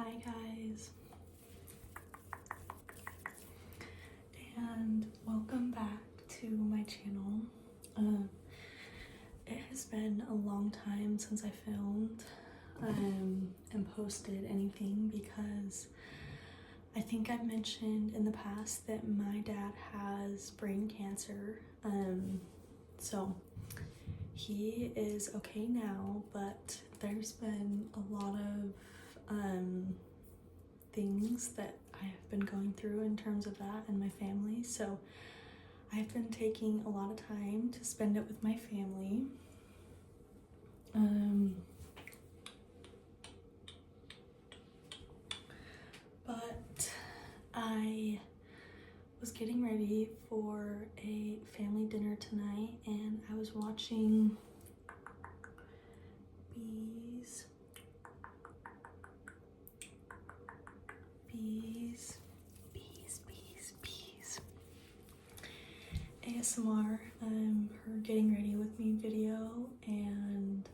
Hi guys, and welcome back to my channel. It has been a long time since I filmed and posted anything because I think I've mentioned in the past that my dad has brain cancer. So he is okay now, but there's been a lot of things that I have been going through in terms of that and my family. So I've been taking a lot of time to spend it with my family. But I was getting ready for a family dinner tonight and I was watching bees ASMR, her getting ready with me video, and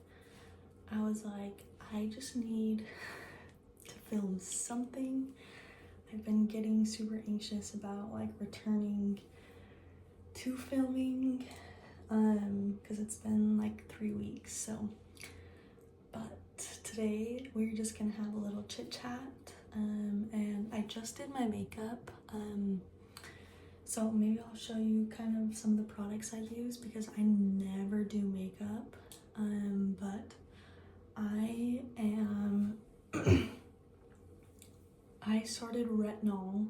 I was like, I just need to film something. I've been getting super anxious about like returning to filming because it's been like 3 weeks. So but today we're just gonna have a little chit chat, and I just did my makeup, so maybe I'll show you kind of some of the products I use because I never do makeup, but I am I started retinol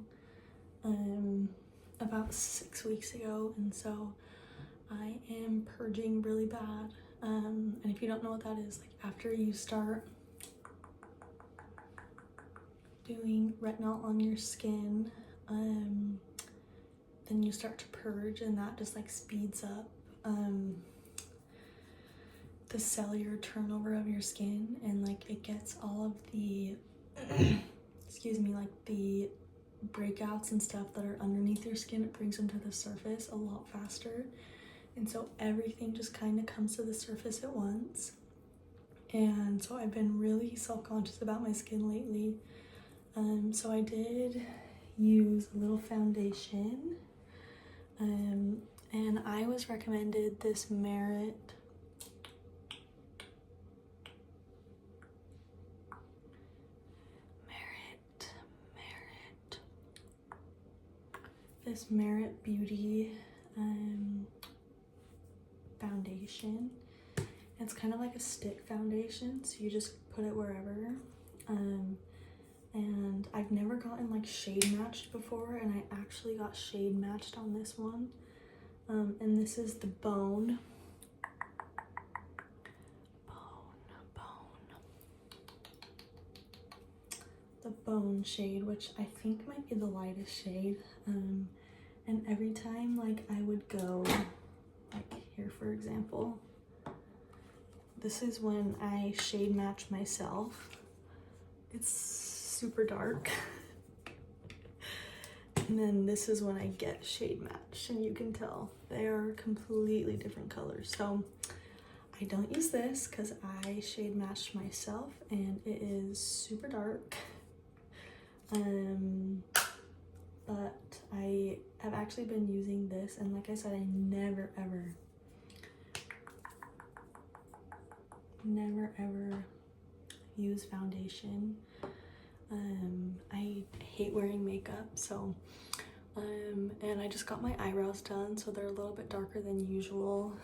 about 6 weeks ago, and so I am purging really bad. And if you don't know what that is, like after you start doing retinol on your skin, then you start to purge, and that just like speeds up the cellular turnover of your skin, and like it gets all of the excuse me, like the breakouts and stuff that are underneath your skin, it brings them to the surface a lot faster. And so everything just kind of comes to the surface at once. And so I've been really self-conscious about my skin lately. So I did use a little foundation. And I was recommended this Merit Beauty foundation. It's kind of like a stick foundation, so you just put it wherever. And I've never gotten like shade matched before, and I actually got shade matched on this one. And this is the Bone shade, which I think might be the lightest shade. And every time like I would go, like here for example, this is when I shade match myself. It's super dark. And then this is when I get shade matched, and you can tell they are completely different colors. So I don't use this because I shade matched myself and it is super dark. But I have actually been using this, and like I said, I never ever use foundation. I hate wearing makeup, so and I just got my eyebrows done, so they're a little bit darker than usual.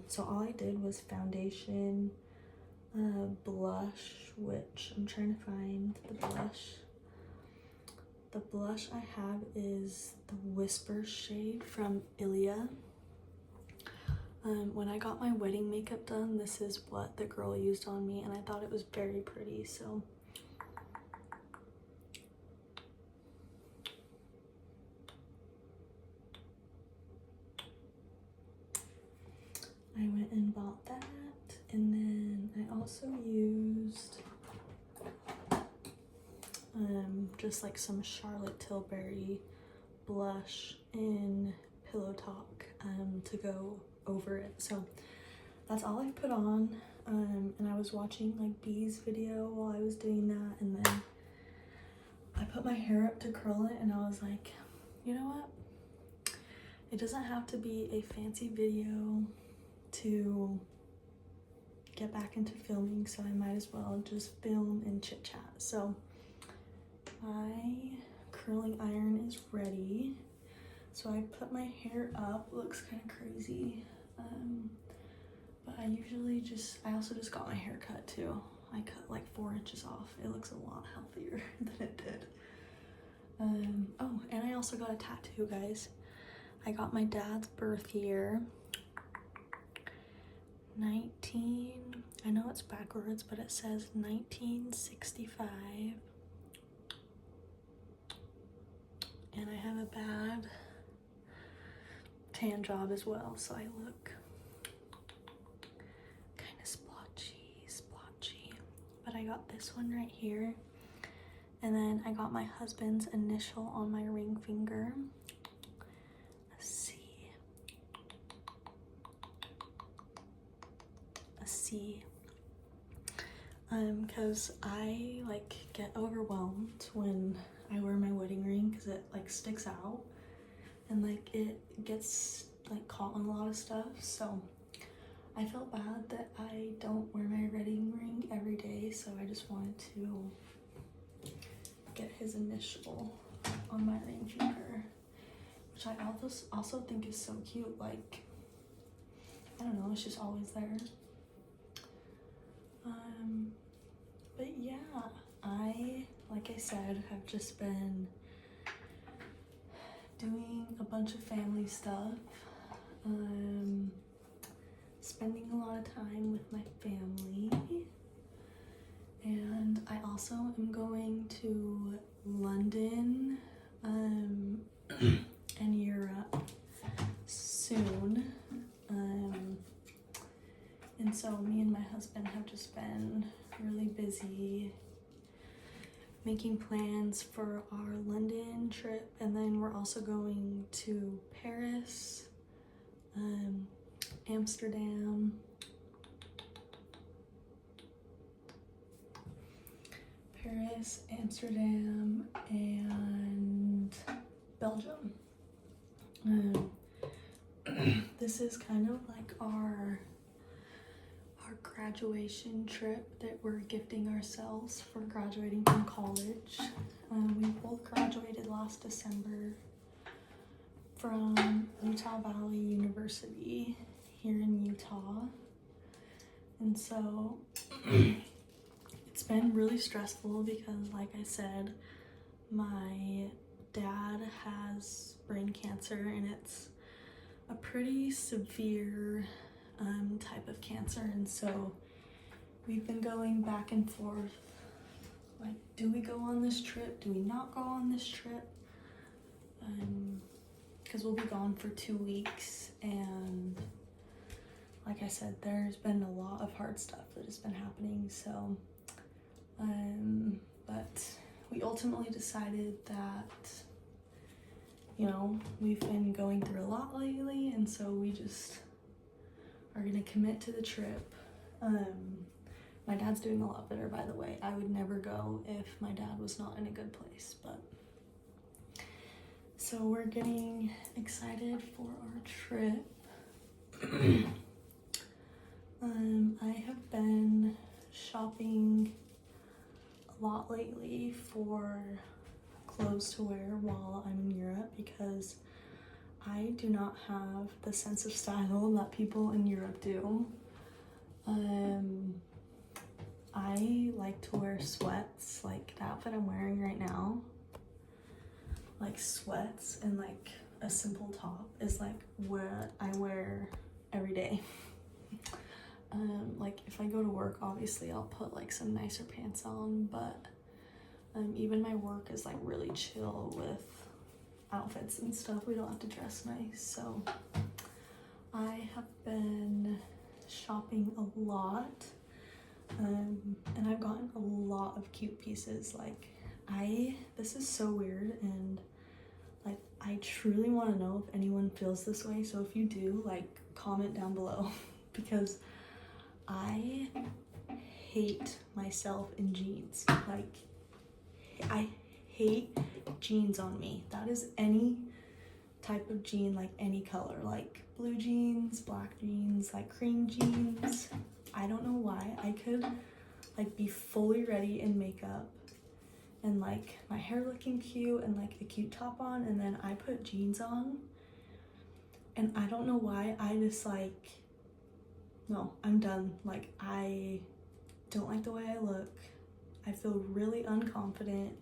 So all I did was foundation, blush, which I'm trying to find the blush. The blush I have is the Whisper shade from Ilia. When I got my wedding makeup done, this is what the girl used on me, and I thought it was very pretty, so. I went and bought that, and then I also used just like some Charlotte Tilbury blush in Pillow Talk to go over it. So that's all I put on, and I was watching like Bee's video while I was doing that, and then put my hair up to curl it, and I was like, you know what? It doesn't have to be a fancy video to get back into filming, so I might as well just film and chit chat. So my curling iron is ready. So I put my hair up. Looks kind of crazy. But I also just got my hair cut too. I cut like 4 inches off. It looks a lot healthier than it did. Oh, and I also got a tattoo, guys. I got my dad's birth year. 19, I know it's backwards, but it says 1965. And I have a bad tan job as well, so I look kind of splotchy. But I got this one right here. And then I got my husband's initial on my ring finger. A C. Because I like get overwhelmed when I wear my wedding ring because it like sticks out and like it gets like caught on a lot of stuff. So I felt bad that I don't wear my wedding ring every day, so I just wanted to get his initial on my ring finger, which I also think is so cute. Like, I don't know, it's just always there. But yeah, like I said, have just been doing a bunch of family stuff, spending a lot of time with my family, and I also am going to London and Europe soon. And so me and my husband have just been really busy making plans for our London trip, and then we're also going to Paris, Amsterdam, and Belgium. This is kind of like our graduation trip that we're gifting ourselves for graduating from college. We both graduated last December from Utah Valley University here in Utah. And so it's been really stressful because, like I said, my dad has brain cancer, and it's a pretty severe type of cancer, and so we've been going back and forth, like, do we go on this trip, do we not go on this trip, because we'll be gone for 2 weeks, and like I said, there's been a lot of hard stuff that has been happening. So but we ultimately decided that, you know, we've been going through a lot lately, and so we just are gonna commit to the trip. My dad's doing a lot better, by the way. I would never go if my dad was not in a good place, but so we're getting excited for our trip. I have been shopping a lot lately for clothes to wear while I'm in Europe because I do not have the sense of style that people in Europe do. I like to wear sweats, like the outfit I'm wearing right now. Like sweats and like a simple top is like what I wear every day. Like if I go to work, obviously I'll put like some nicer pants on, but even my work is like really chill with outfits and stuff. We don't have to dress nice. So I have been shopping a lot, and I've gotten a lot of cute pieces. Like this is so weird, and like I truly want to know if anyone feels this way. So if you do, like, comment down below because I hate myself in jeans. Like I hate jeans on me. That is any type of jean, like any color, like blue jeans, black jeans, like cream jeans. I don't know why. I could like be fully ready in makeup and like my hair looking cute and like a cute top on, and then I put jeans on and I don't know why, I just like, no, I'm done. Like, I don't like the way I look. I feel really unconfident.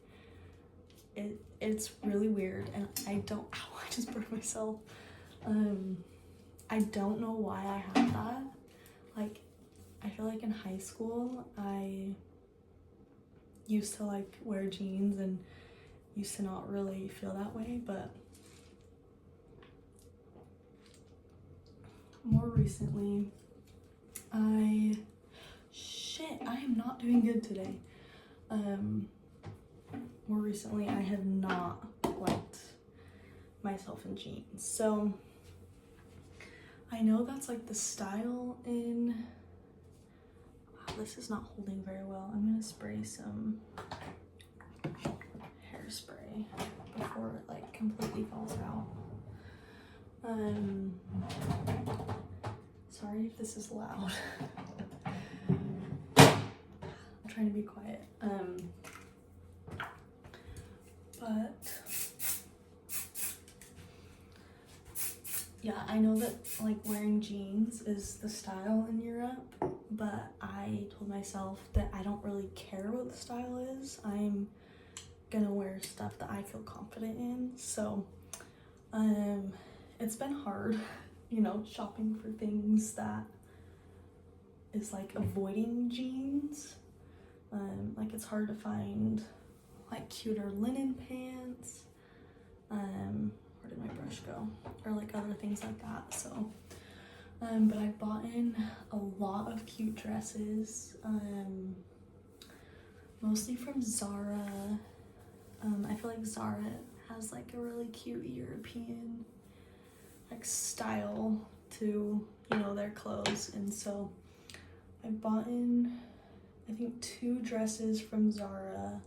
It's really weird, and I don't, ow, I just burned myself. I don't know why I have that. Like, I feel like in high school, I used to like wear jeans and used to not really feel that way, but more recently, I am not doing good today. More recently, I have not liked myself in jeans. So I know that's like the style in, wow, this is not holding very well. I'm gonna spray some hairspray before it like completely falls out. Sorry if this is loud. I'm trying to be quiet. But yeah, I know that like wearing jeans is the style in Europe, but I told myself that I don't really care what the style is. I'm gonna wear stuff that I feel confident in. So it's been hard, you know, shopping for things that is like avoiding jeans. Like it's hard to find like cuter linen pants. Where did my brush go? Or like other things like that. So, but I bought in a lot of cute dresses, mostly from Zara. I feel like Zara has like a really cute European like style to, you know, their clothes, and so I bought in, I think, 2 dresses from Zara,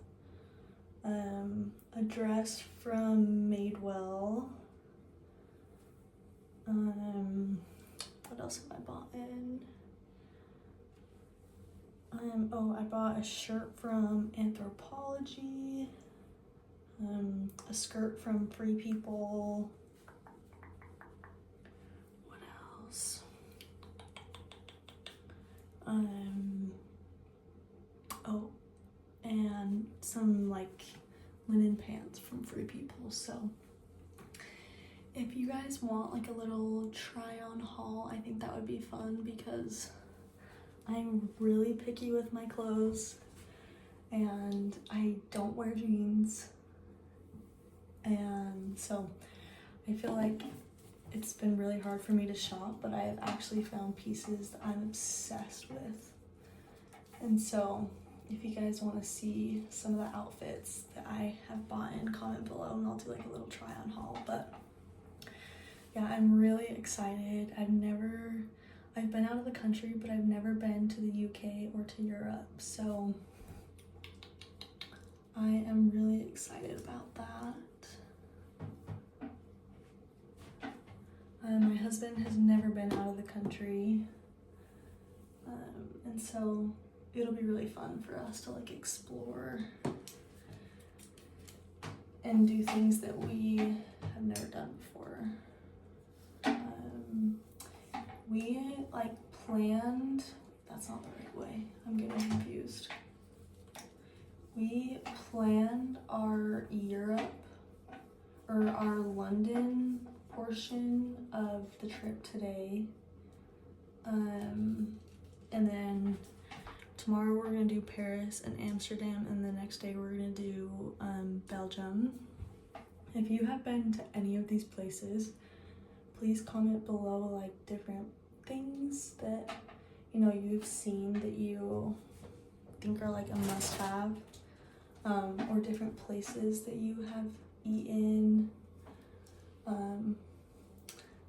a dress from Madewell. What else have I bought in? Oh, I bought a shirt from Anthropology, a skirt from Free People. What else? Oh, and some like linen pants from Free People. So if you guys want like a little try on haul, I think that would be fun because I'm really picky with my clothes and I don't wear jeans, and so I feel like it's been really hard for me to shop, but I've actually found pieces that I'm obsessed with. And so if you guys want to see some of the outfits that I have bought in, comment below and I'll do like a little try on haul. But yeah, I'm really excited. I've been out of the country, but I've never been to the UK or to Europe. So I am really excited about that. My husband has never been out of the country, and so it'll be really fun for us to like explore and do things that we have never done before. We like planned, that's not the right way, I'm getting confused. We planned our Europe or our London portion of the trip today, and then tomorrow we're gonna do Paris and Amsterdam, and the next day we're gonna do Belgium. If you have been to any of these places, please comment below like different things that, you know, you've seen that you think are like a must-have, or different places that you have eaten.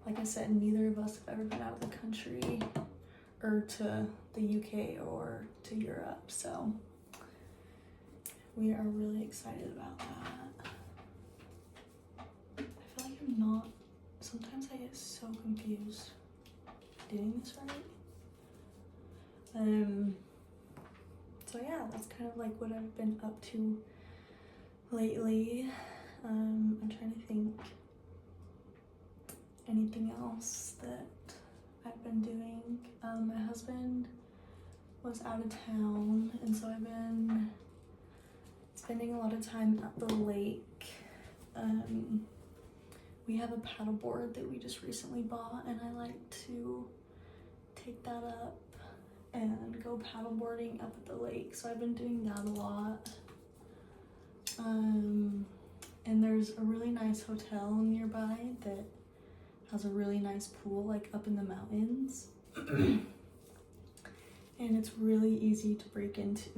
Like I said, neither of us have ever been out of the country or to the UK or to Europe, so we are really excited about that. not, sometimes I get so confused doing this right. So yeah, that's kind of like what I've been up to lately. I'm trying to think anything else that I've been doing. My husband was out of town, and so I've been spending a lot of time at the lake. We have a paddleboard that we just recently bought, and I like to take that up and go paddleboarding up at the lake. So I've been doing that a lot. And there's a really nice hotel nearby that has a really nice pool, like up in the mountains. And it's really easy to break into.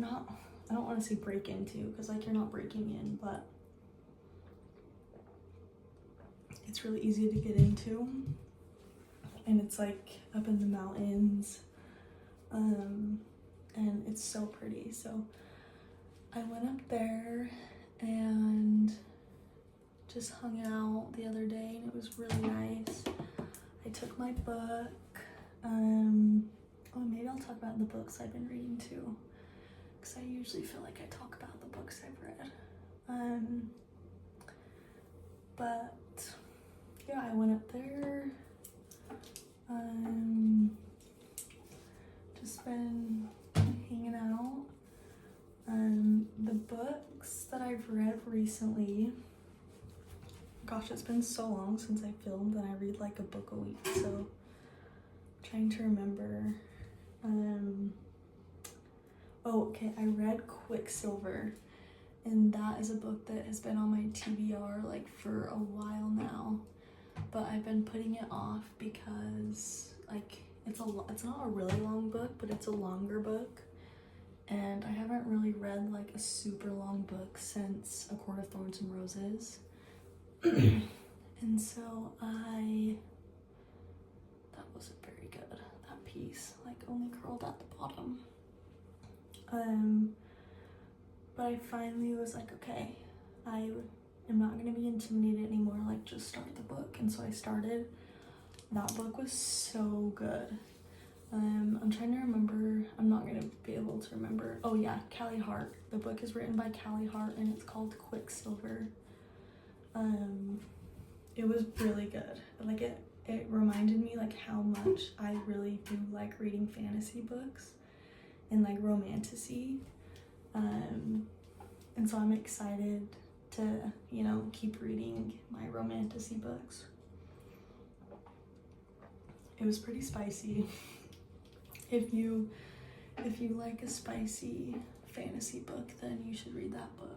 I don't want to say break into, because like you're not breaking in, but it's really easy to get into. And it's like up in the mountains. And it's so pretty. So I went up there and just hung out the other day, and it was really nice. I took my book. Oh, maybe I'll talk about the books I've been reading too, because I usually feel like I talk about the books I've read. But yeah, I went up there. Just been hanging out. The books that I've read recently, gosh, it's been so long since I filmed, and I read like a book a week, so I'm trying to remember. Oh, okay, I read Quicksilver, and that is a book that has been on my TBR like for a while now, but I've been putting it off because like it's not a really long book, but it's a longer book, and I haven't really read like a super long book since A Court of Thorns and Roses. And so that wasn't very good, that piece, like only curled at the bottom. But I finally was like, okay, I am not gonna be intimidated anymore, like just start the book. And so I started. That book was so good. I'm trying to remember, I'm not gonna be able to remember. Oh yeah, Callie Hart. The book is written by Callie Hart, and it's called Quicksilver. It was really good. Like it reminded me like how much I really do like reading fantasy books and like romantasy. And so I'm excited to, you know, keep reading my romantasy books. It was pretty spicy. If you like a spicy fantasy book, then you should read that book.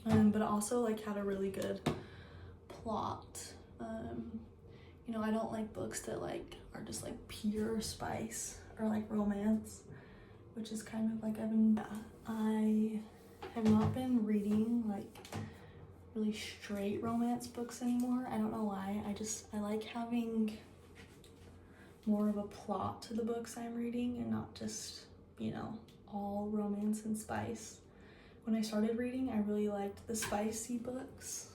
But it also like had a really good plot. You know, I don't like books that like are just like pure spice or like romance, which is kind of like I have not been reading like really straight romance books anymore. I don't know why. I like having more of a plot to the books I'm reading and not just, you know, all romance and spice. When I started reading, I really liked the spicy books,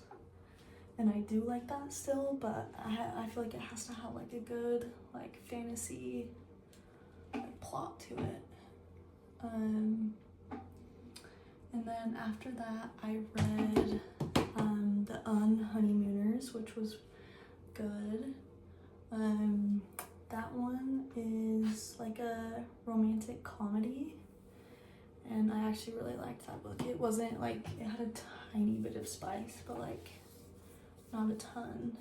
and I do like that still, but I feel like it has to have like a good like fantasy like plot to it. And then after that, I read The Unhoneymooners, which was good. That one is like a romantic comedy, and I actually really liked that book. It wasn't like, it had a tiny bit of spice, but like not a ton.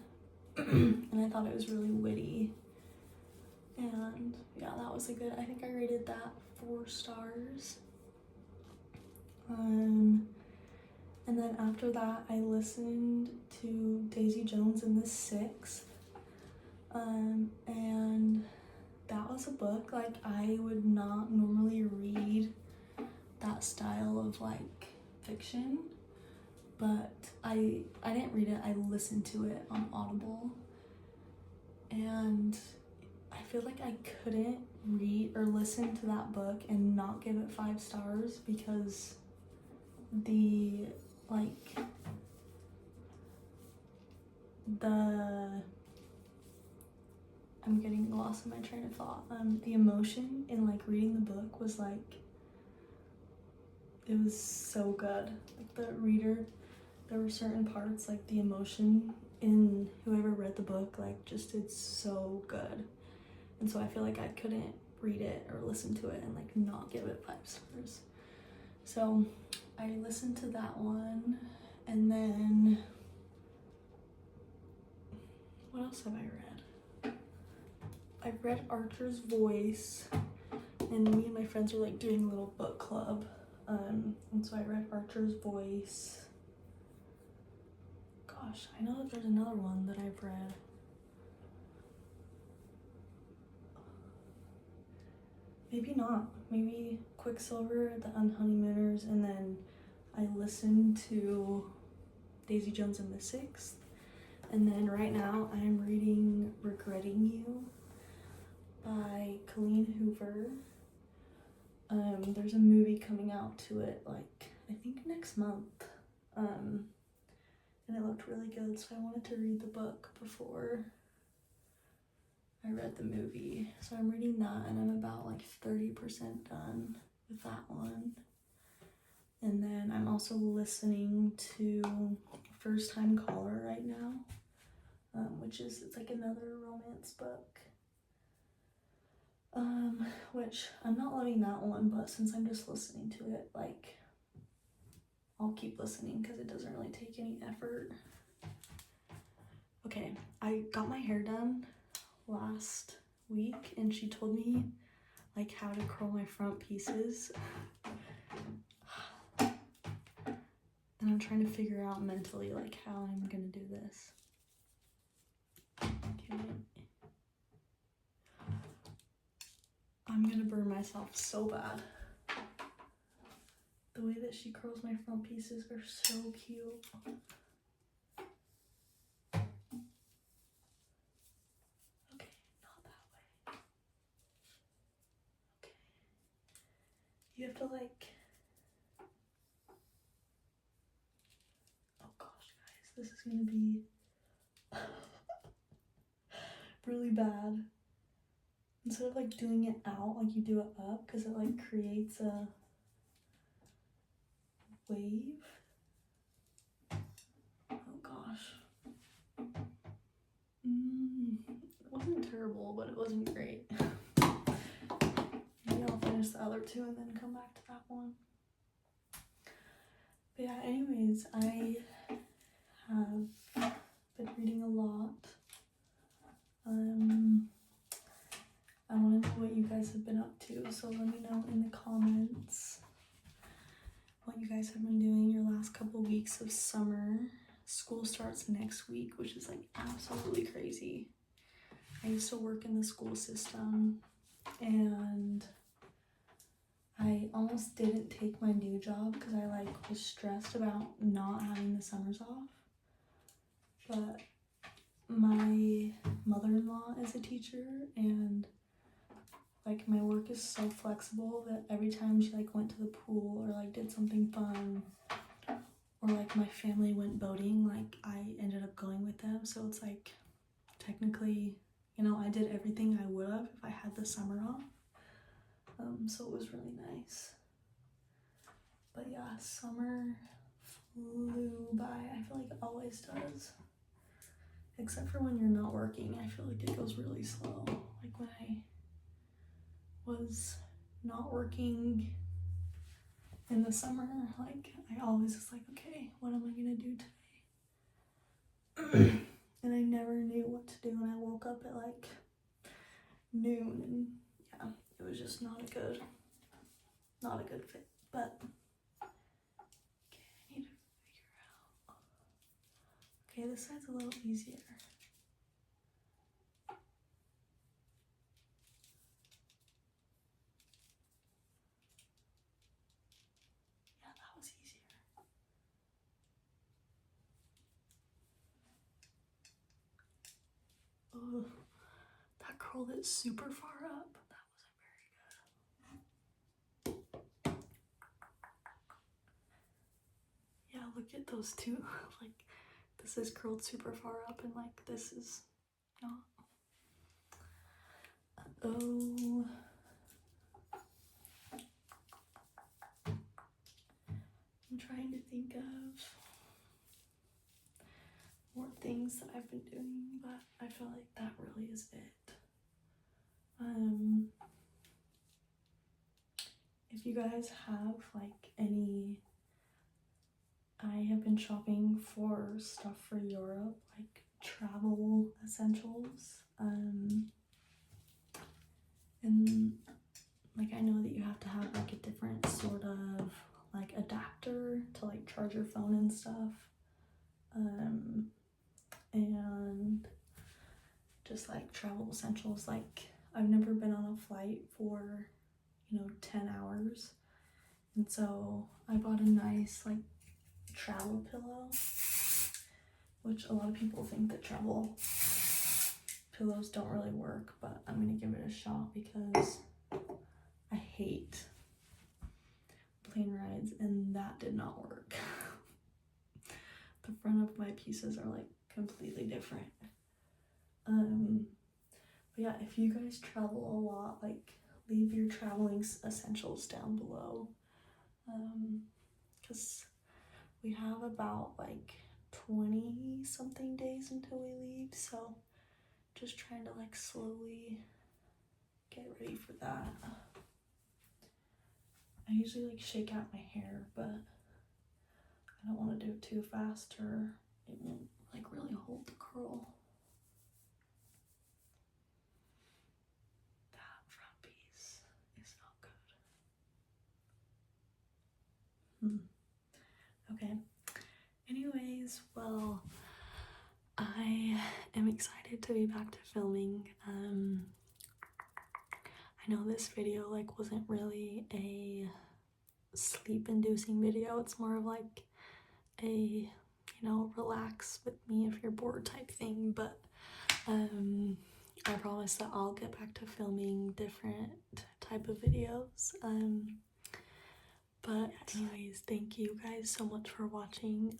And I thought it was really witty. And yeah, that was a good, I think I rated that 4 stars. And then after that, I listened to Daisy Jones and the Six. And that was a book, like I would not normally read that style of like fiction, but I didn't read it, I listened to it on Audible, and I feel like I couldn't read or listen to that book and not give it 5 stars, because the like I'm getting lost in my train of thought. The emotion in like reading the book was like, it was so good. Like the reader, there were certain parts, like the emotion in whoever read the book, like just did so good. And so I feel like I couldn't read it or listen to it and like not give it 5 stars. So I listened to that one, and then what else have I read? I've read Archer's Voice, and me and my friends are like doing a little book club. And so I read Archer's Voice. Gosh, I know that there's another one that I've read. Maybe not. Maybe Quicksilver, The Unhoneymooners, and then I listened to Daisy Jones and the Sixth. And then right now I'm reading Regretting You by Colleen Hoover. There's a movie coming out to it, like, I think next month. And it looked really good, so I wanted to read the book before I read the movie. So I'm reading that, and I'm about like 30% done with that one. And then I'm also listening to First Time Caller right now, which is, it's like another romance book. Which I'm not loving that one, but since I'm just listening to it, like, I'll keep listening because it doesn't really take any effort. Okay, I got my hair done last week, and she told me like how to curl my front pieces. And I'm trying to figure out mentally like how I'm gonna do this. Okay. I'm gonna burn myself so bad. The way that she curls my front pieces are so cute. Okay, not that way. Okay. You have to like, oh gosh guys, this is gonna be really bad. Instead of like doing it out, like you do it up, because it like creates a wave. Oh gosh. It wasn't terrible, but it wasn't great. Maybe I'll finish the other two and then come back to that one. But yeah, anyways, I have been reading a lot. I want to know what you guys have been up to, so let me know in the comments what you guys have been doing your last couple weeks of summer. School starts next week, which is like absolutely crazy. I used to work in the school system, and I almost didn't take my new job because I like was stressed about not having the summers off. But my mother-in-law is a teacher, and like my work is so flexible that every time she like went to the pool or like did something fun, or like my family went boating, like I ended up going with them. So it's like technically, you know, I did everything I would have if I had the summer off. So it was really nice. But yeah, summer flew by. I feel like it always does. Except for when you're not working, I feel like it goes really slow. Like when I was not working in the summer, like I always was like, okay, what am I gonna do today? And I never knew what to do, and I woke up at like noon, and yeah, it was just not a good fit. But okay, I need to figure out. Okay, this side's a little easier. Yeah, that was easier. Oh, that curled it super far up. That wasn't very good. Yeah, look at those two. Like, this is curled super far up and like this is not. Oh. I'm trying to think of more things that I've been doing, but I feel like that really is it. If you guys have like any, I have been shopping for stuff for Europe, like travel essentials, and like I know that you have to have like a different sort of like adapter to like charge your phone and stuff, and just like travel essentials. Like I've never been on a flight for 10 hours, and so I bought a nice like travel pillow, which a lot of people think that travel pillows don't really work, but I'm gonna give it a shot because I hate plane rides and that did not work. The front of my pieces are like completely different. But yeah, if you guys travel a lot, like leave your traveling essentials down below, because we have about like 20 something days until we leave, so just trying to like slowly get ready for that. I usually like shake out my hair, but I don't want to do it too fast or it won't like really hold the curl. That front piece is not good. Okay. Anyways, well, I am excited to be back to filming. I know this video like wasn't really a sleep-inducing video. It's more of like a relax with me if you're bored type thing, but I promise that I'll get back to filming different type of videos. But anyways, thank you guys so much for watching.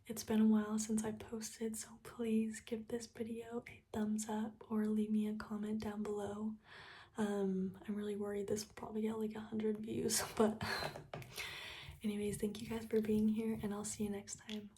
It's been a while since I posted, so please give this video a thumbs up or leave me a comment down below. I'm really worried this will probably get like 100 views, but anyways, thank you guys for being here and I'll see you next time.